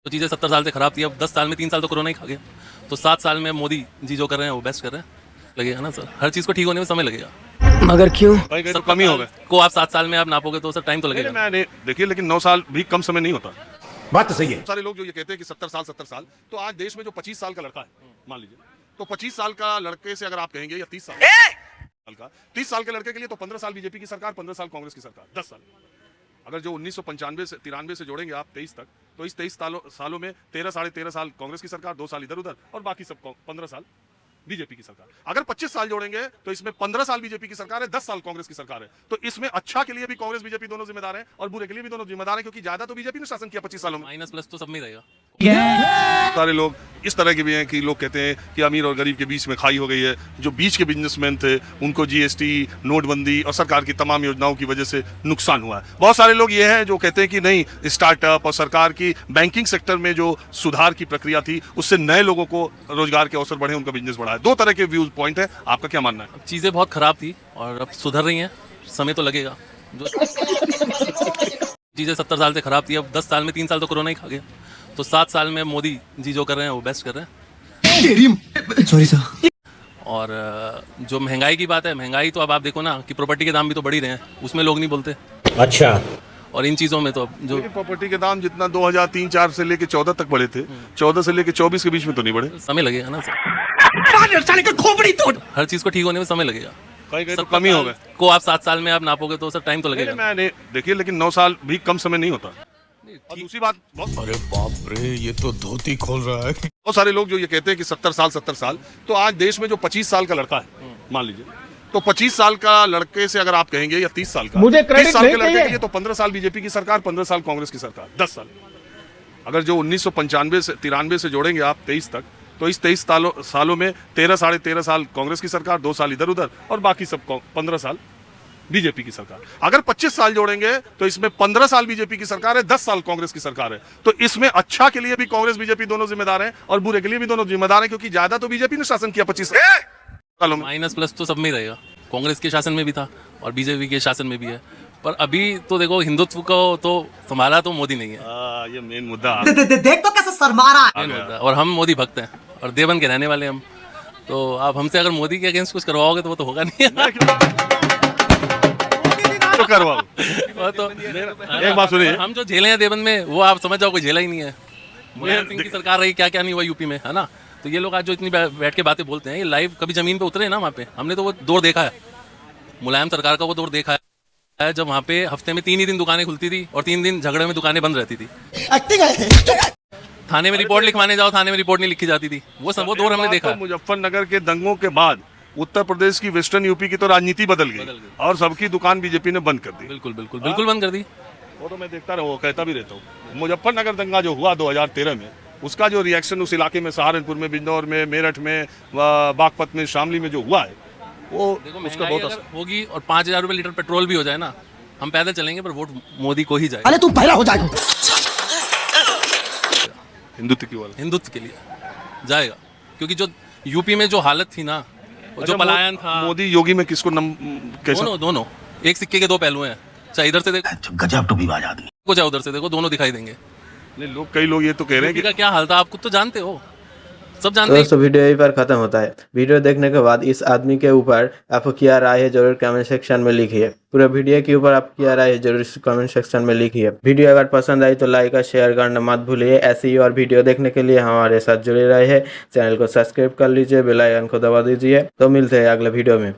तो चीज़ें 70 साल से खराब थी, अब 10 साल में 3 साल तो कोरोना ही खा गया। तो 7 साल में मोदी जी जो कर रहे हैं वो बेस्ट कर रहे हैं। लगेगा ना सर, हर चीज़ को ठीक होने में समय लगेगा। मगर क्यों? भाई तो कम ही हो गए को आप 7 साल में आप नापोगे तो सर टाइम तो लगेगा। मैं देखिए, लेकिन 9 साल भी कम समय नहीं होता। बात तो सही है। सारे लोग जो ये कहते हैं कि 70 साल, तो आज देश में जो 25 साल का लड़का है, मान लीजिए, तो 25 साल का लड़के से अगर आप कहेंगे या 30 साल का, 30 साल के लड़के के लिए तो 15 साल बीजेपी की सरकार, 15 साल कांग्रेस की सरकार, 10 साल। अगर जो 1995 से 93 से जोड़ेंगे आप 23 तक, तो इस 23 सालों में 13 साढ़े 13 साल कांग्रेस की सरकार, 2 साल इधर उधर, और बाकी सब 15 साल बीजेपी की सरकार। अगर 25 साल जोड़ेंगे तो इसमें 15 साल बीजेपी की सरकार है, 10 साल कांग्रेस की सरकार है। तो इसमें अच्छा के लिए भी कांग्रेस बीजेपी दोनों जिम्मेदार हैं और बुरे के लिए भी दोनों जिम्मेदार हैं, क्योंकि ज्यादा तो बीजेपी ने शासन किया 25 सालों में। माइनस प्लस तो सब में ही रहेगा। सारे लोग इस तरह के भी हैं कि लोग कहते हैं कि अमीर और गरीब के बीच में खाई हो गई है। जो बीच के बिजनेसमैन थे उनको जीएसटी, नोटबंदी और सरकार की तमाम योजनाओं की वजह से नुकसान हुआ है। बहुत सारे लोग ये हैं जो कहते हैं कि नहीं, स्टार्टअप और सरकार की बैंकिंग सेक्टर में जो सुधार की प्रक्रिया थी उससे नए लोगों को रोजगार के अवसर बढ़े, उनका बिजनेस बढ़ा है। दो तरह के व्यूज पॉइंट है, आपका क्या मानना है? चीज़ें बहुत ख़राब थी और अब सुधर रही हैं, समय तो लगेगा। जो चीज़ें 70 साल से खराब थी, अब 10 साल में 3 साल तो कोरोना ही खा गया। तो 7 साल में मोदी जी जो कर रहे हैं वो बेस्ट कर रहे हैं। Sorry sir. और जो महंगाई की बात है, महंगाई तो अब आप देखो ना कि प्रॉपर्टी के दाम भी तो बढ़ ही रहे हैं, उसमें लोग नहीं बोलते। अच्छा। और इन चीज़ों में तो जो प्रॉपर्टी के दाम जितना 2003-04 से लेके 14 तक बढ़े थे, 14 से लेके 24 के बीच में तो नहीं बढ़े। समय लगेगा ना सर, खोपड़ी तोड़। हर चीज़ को ठीक होने में समय लगेगा। कहीं तो कम ही हो गए। को आप 7 साल में आप नापोगे तो सर टाइम तो लगेगा। मैं देखिए, लेकिन 9 साल भी कम समय नहीं होता। और दूसरी बात, अरे बाप रे, ये तो धोती खोल रहा है। बहुत सारे लोग जो ये कहते हैं कि 70 साल, तो आज देश में जो 25 साल का लड़का है, मान लीजिए, तो 25 साल का लड़के से अगर आप कहेंगे या 30 साल का, मुझे 30 साल के लड़के चाहिए। के लिए तो 15 साल बीजेपी की सरकार, 15 साल कांग्रेस की सरकार, 10 साल। अगर जो 1995 से 93 से जोड़ेंगे आप 23 तक, तो इस 23 सालों में 13 साढ़े 13 साल कांग्रेस की सरकार, 2 साल इधर उधर, और बाकी सब 15 साल बीजेपी की सरकार। अगर 25 साल जोड़ेंगे तो इसमें 15 साल बीजेपी की सरकार है, 10 साल कांग्रेस की सरकार है। तो इसमें अच्छा के लिए भी कांग्रेस बीजेपी दोनों जिम्मेदार हैं और बुरे के लिए भी दोनों जिम्मेदार हैं, क्योंकि ज्यादा तो बीजेपी ने शासन किया 25 सालों में। माइनस प्लस तो सब में ही रहेगा। कांग्रेस के शासन में भी था और बीजेपी के शासन में भी है, पर अभी तो देखो हिंदुत्व को तो संभाला तो मोदी नहीं है। ये मेन मुद्दा देख तो कैसे शर्मा रहा है। मेन मुद्दा। और हम मोदी भक्त हैं और देवन के रहने वाले हम, तो आप हमसे अगर मोदी के अगेंस्ट कुछ करवाओगे तो वो तो होगा नहीं। तो करवाओ। वो तो एक बात सुनिए, हम जो झेले हैं देवन में, वो आप समझ जाओ कोई झेला ही नहीं है। मुलायम सिंह की सरकार रही, क्या क्या नहीं हुआ यूपी में, है ना। तो ये लोग आज जो इतनी बैठ के बातें बोलते हैं, ये लाइव कभी जमीन पे उतरे ना वहाँ पे, हमने तो वो दौर देखा है। मुलायम सरकार का वो दौर देखा है जब वहाँ पे हफ्ते में 3 ही दिन दुकानें खुलती थी और 3 दिन झगड़े में दुकानें बंद रहती थी। थाने में रिपोर्ट लिखवाने जाओ, थाने में रिपोर्ट नहीं लिखी जाती थी। वो दौर हमने देखा। मुजफ्फरनगर के दंगों के बाद उत्तर प्रदेश की, वेस्टर्न यूपी की तो राजनीति बदल गई और सबकी दुकान बीजेपी ने बंद कर दी। बिल्कुल बिल्कुल बिल्कुल बंद कर दी। वो तो मैं देखता रहा, वो कहता भी रहता हूँ। मुजफ्फरनगर दंगा जो हुआ 2013 में, उसका जो रिएक्शन उस इलाके में, सहारनपुर में, बिजनौर में, मेरठ में, बागपत में, शामली में जो हुआ है, वो उसका बहुत असर होगी। और 5,000 रुपये लीटर पेट्रोल भी हो जाए ना, हम पैदल चलेंगे पर वोट मोदी को ही जाए। अरे तू पहला हो जाएगा। हिंदुत्व की वाला, हिंदुत्व के लिए जाएगा, क्योंकि जो यूपी में जो हालत थी ना, जो पलायन था। मोदी योगी में किसको कैसा? दोनों एक सिक्के के दो पहलू हैं। चाहे इधर से देखो, गजब टोपीबाज आदमी, को चाहे उधर से देखो, दोनों दिखाई देंगे। नहीं, कई लोग ये तो कह रहे हैं कि कि क्या हाल था, आप खुद तो जानते हो, सब जानते हैं। दोस्तों वीडियो यहीं पर खत्म होता है। वीडियो देखने के बाद इस आदमी के ऊपर आपको क्या राय है जरूर कमेंट सेक्शन में लिखिए। पूरे वीडियो के ऊपर आप क्या राय है जरूर कमेंट सेक्शन में लिखिए। वीडियो अगर पसंद आई तो लाइक और शेयर करना मत भूलिए। ऐसी ही और वीडियो देखने के लिए हमारे साथ जुड़े रहे। चैनल को सब्सक्राइब कर लीजिए, बेल आइकन को दबा दीजिए। तो मिलते हैं अगले वीडियो में।